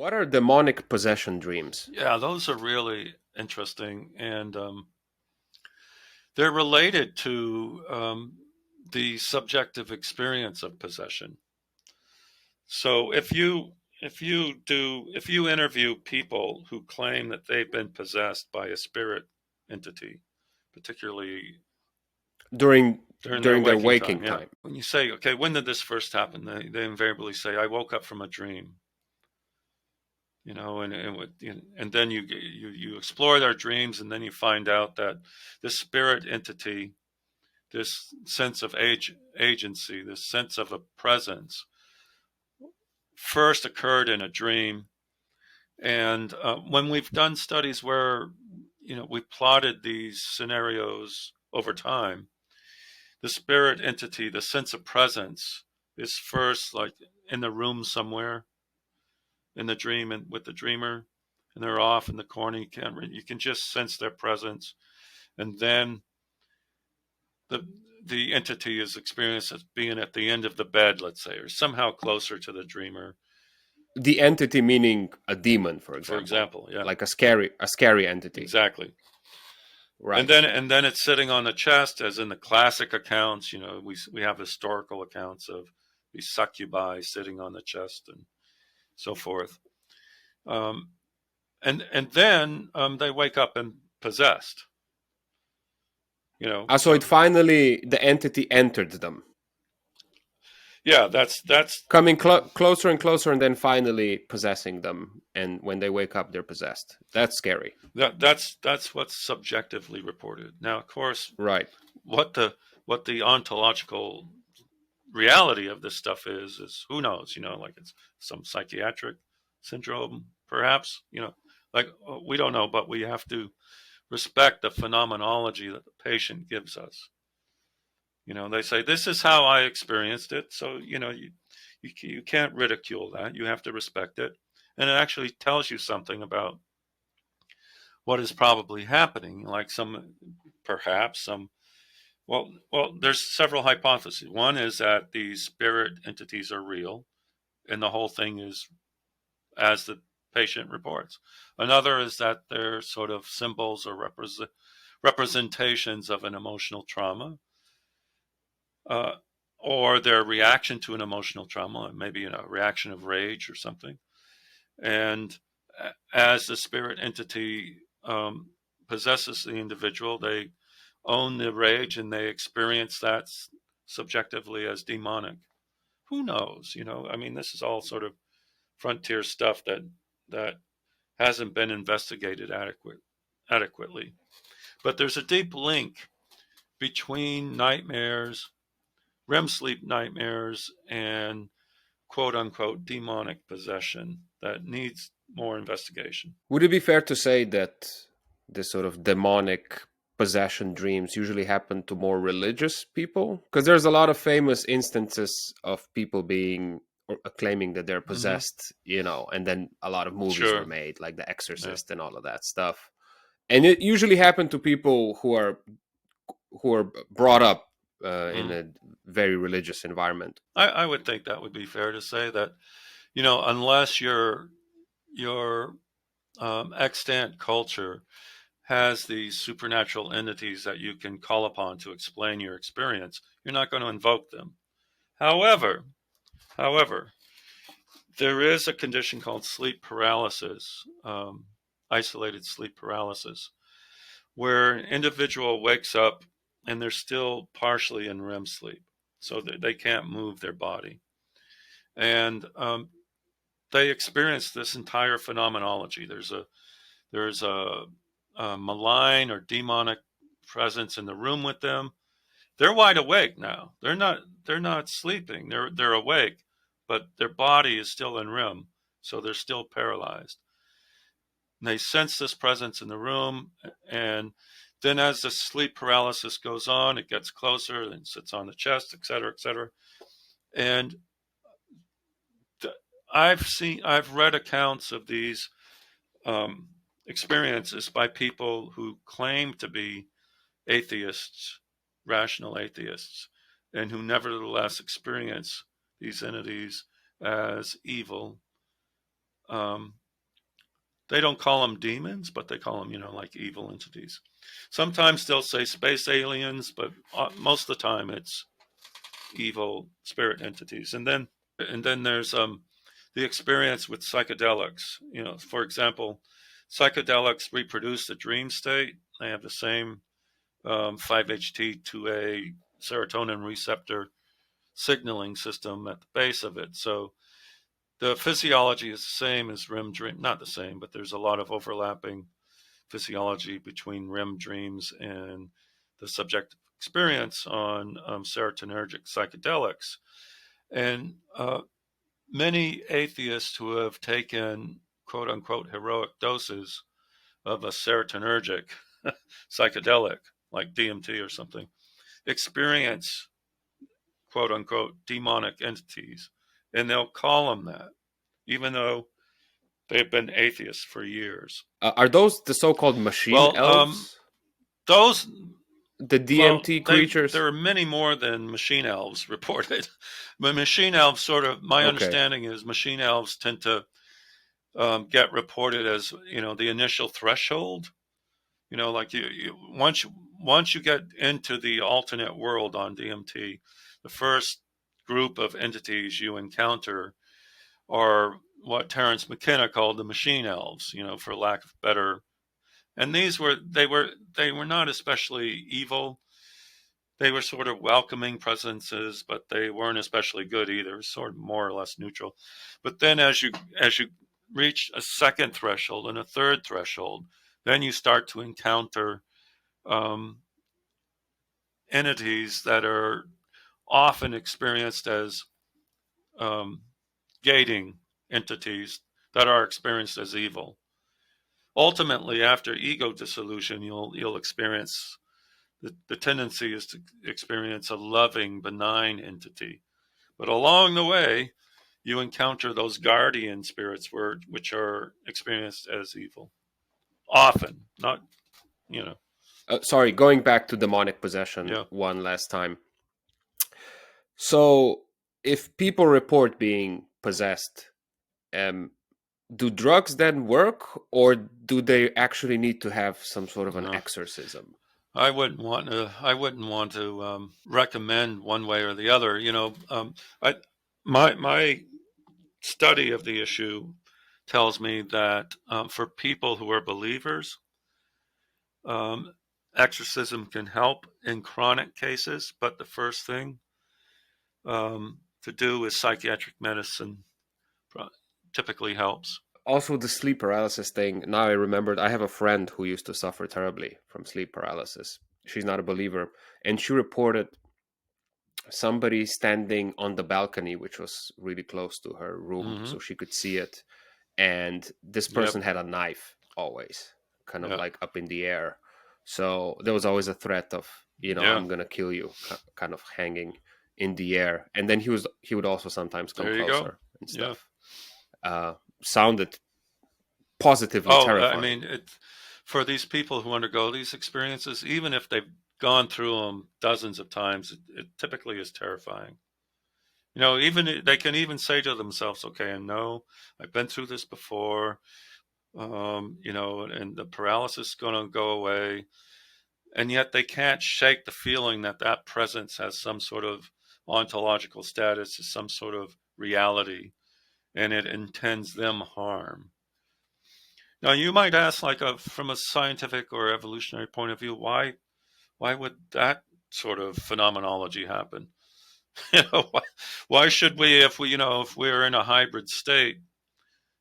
What are demonic possession dreams? Yeah, those are really interesting, and they're related to the subjective experience of possession. So if you interview people who claim that they've been possessed by a spirit entity, particularly During during their their waking waking time, yeah. time. When you say, okay, when did this first happen? They invariably say, I woke up from a dream. And then you explore their dreams, and then you find out that this spirit entity, this sense of agency, this sense of a presence, first occurred in a dream. And when we've done studies where we plotted these scenarios over time, the spirit entity, the sense of presence, is first like in the room somewhere in the dream and with the dreamer, and they're off in the corner. You can just sense their presence, and then the entity is experienced as being at the end of the bed, let's say, or somehow closer to the dreamer. The entity meaning a demon, for example. For example, yeah, like a scary entity. Exactly. Right. And then it's sitting on the chest, as in the classic accounts. We have historical accounts of these succubi sitting on the chest and so forth. And then they wake up and possessed. So it finally, the entity entered them. Yeah, that's coming closer and closer, and then finally possessing them. And when they wake up, they're possessed. That's scary. That's what's subjectively reported. Now, of course, right. What the ontological reality of this stuff is who knows? Like it's some psychiatric syndrome, perhaps. Like we don't know, but we have to respect the phenomenology that the patient gives us. They say, this is how I experienced it. So, you can't ridicule that. You have to respect it. And it actually tells you something about what is probably happening. Like well, there's several hypotheses. One is that these spirit entities are real, and the whole thing is as the patient reports. Another is that they're sort of symbols or representations of an emotional trauma. Or their reaction to an emotional trauma, maybe a reaction of rage or something. And as the spirit entity possesses the individual, they own the rage and they experience that subjectively as demonic. Who knows? This is all sort of frontier stuff that hasn't been investigated adequately. But there's a deep link between nightmares, REM sleep nightmares, and quote unquote demonic possession that needs more investigation. Would it be fair to say that this sort of demonic possession dreams usually happen to more religious people? Because there's a lot of famous instances of people being or claiming that they're possessed, and then a lot of movies were made, like The Exorcist and all of that stuff. And it usually happened to people who are brought up in a very religious environment. I would think that would be fair to say that, unless your extant culture has these supernatural entities that you can call upon to explain your experience, you're not going to invoke them. However, there is a condition called sleep paralysis, isolated sleep paralysis, where an individual wakes up and they're still partially in REM sleep, so that they can't move their body. And they experience this entire phenomenology. There's a malign or demonic presence in the room with them. They're wide awake now. They're not sleeping. They're awake, but their body is still in REM, so they're still paralyzed. And they sense this presence in the room, and then as the sleep paralysis goes on, it gets closer and sits on the chest, et cetera, et cetera. And I've read accounts of these experiences by people who claim to be atheists, rational atheists, and who nevertheless experience these entities as evil They don't call them demons, but they call them, like evil entities. Sometimes they'll say space aliens, but most of the time it's evil spirit entities. And then there's the experience with psychedelics. For example, psychedelics reproduce the dream state. They have the same 5-HT2A serotonin receptor signaling system at the base of it. So the physiology is the same as REM dream, not the same, but there's a lot of overlapping physiology between REM dreams and the subjective experience on serotonergic psychedelics. And many atheists who have taken quote unquote heroic doses of a serotonergic psychedelic like DMT or something experience quote unquote demonic entities. And they'll call them that, even though they've been atheists for years. Are those the so-called machine Well, elves? those The Well, DMT creatures? there are many more than machine elves reported. But machine elves my Okay. understanding is machine elves tend to get reported as, the initial threshold. Like once you get into the alternate world on DMT, the first group of entities you encounter are what Terence McKenna called the machine elves, for lack of better. And they were not especially evil. They were sort of welcoming presences, but they weren't especially good either. Sort of more or less neutral. But then as you reach a second threshold and a third threshold, then you start to encounter um, entities that are often experienced as um, gating entities that are experienced as evil. Ultimately, after ego dissolution, you'll experience the tendency is to experience a loving, benign entity. But along the way, you encounter those guardian spirits which are experienced as evil. Often, not, you know, Sorry, going back to demonic possession yeah. one last time. So, if people report being possessed, um, do drugs then work, or do they actually need to have some sort of an No, exorcism? I wouldn't want to recommend one way or the other. I my study of the issue tells me that for people who are believers, um, exorcism can help in chronic cases, but the first thing to do is psychiatric medicine typically helps. Also, the sleep paralysis thing. Now I remembered I have a friend who used to suffer terribly from sleep paralysis. She's not a believer, and she reported somebody standing on the balcony, which was really close to her room, Mm-hmm. so she could see it. And this Yep. person had a knife always, kind of Yeah. like up in the air. So there was always a threat of, Yeah. I'm gonna kill you, kind of hanging in the air. And then he would also sometimes come There you go. closer and Yeah. stuff. Sounded positively Oh, I terrifying. mean, for these people who undergo these experiences, even if they've gone through them dozens of times, it typically is terrifying. Even they can even say to themselves, "Okay, I know I've been through this before. And the paralysis is going to go away." And yet they can't shake the feeling that that presence has some sort of ontological status, is some sort of reality, and it intends them harm. Now, you might ask, like, from a scientific or evolutionary point of view, why would that sort of phenomenology happen? Why should we, if we're in a hybrid state,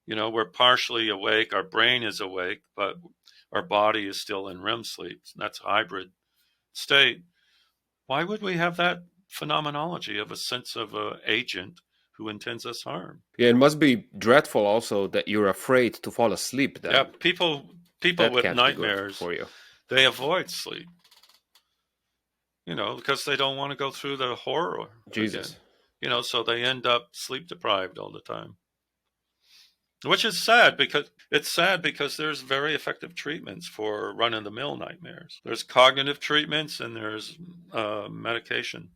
we're partially awake, our brain is awake, but our body is still in REM sleep. That's a hybrid state. Why would we have that phenomenology of a sense of an agent who intends us harm? Yeah, it must be dreadful also that you're afraid to fall asleep Yeah, then. people That with can't be good nightmares, for you. they avoid sleep, because they don't want to go through the horror Jesus. again. So they end up sleep deprived all the time. Which is sad because there's very effective treatments for run of the mill nightmares. There's cognitive treatments and there's medication.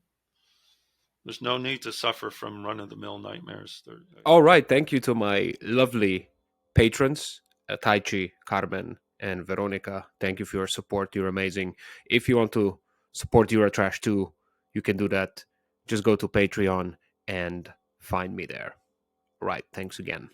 There's no need to suffer from run of the mill nightmares. All right, thank you to my lovely patrons, Taichi, Carmen, and Veronica. Thank you for your support. You're amazing. If you want to support Eurotrash too, you can do that. Just go to Patreon and find me there. Right. Thanks again.